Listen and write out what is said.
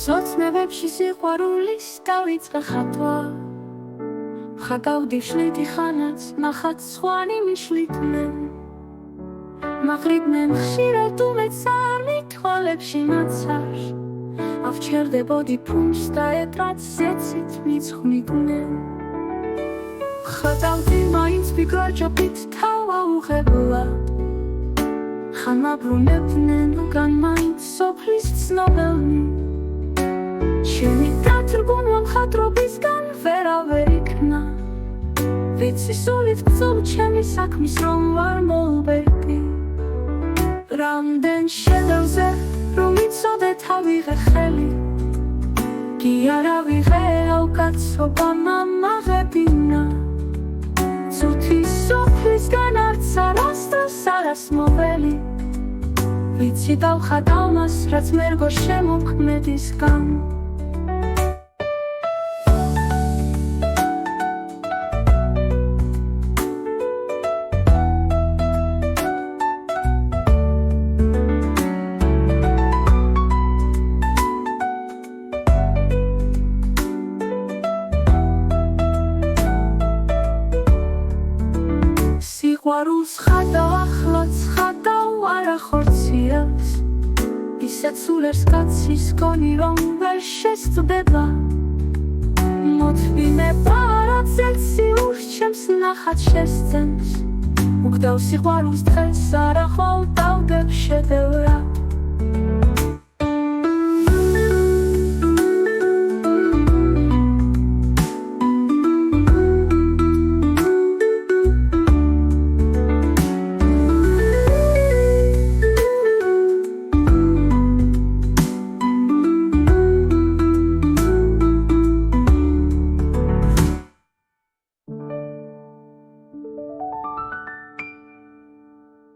სოცნებებში სიყვარულის დავიწყე ხატვა ხატავდი შლიდი ხანაც ნახაც სხვანი მიშლიდნენ მაღლიდნენ ხშირად უმეც არ მითვალებში მაცარ ავჩერდებოდი ფუნს და ეტრაც ზეცით მიცხვნიდნენ ხატავდი მაინც ფიქრობთ თავა უღებლად ხან მაბრუნებდნენ უკან მაინც სოფლის ცნობელნი ჩემი დათრგუნვა მხატვრობისგან ვერავერ იქნა ვიცი სულით ბრძოლ ჩემი საქმის რომ ვარ მოლბერტი რამდენ შედევზე რომ იცოდე თავიღე ხელი კი არა ვიღეავ კაცობა მამაღებინა ცუთი სოფლისგან არც არასდროს არას მოველი ვიცი დავხატავ მას რაც მერგო შემოქმედისგან სიყვარულს ხატავ ახლაც ხატავ არა ხორციელს ისეთ სულერს კაცის გონი რომ ვერ შესწდება მოთმინება რაც ელსი ურჩემს ნახად შესცემს უგდავ სიყვარულს დღეს არა ხოლ დავდებ შედევრად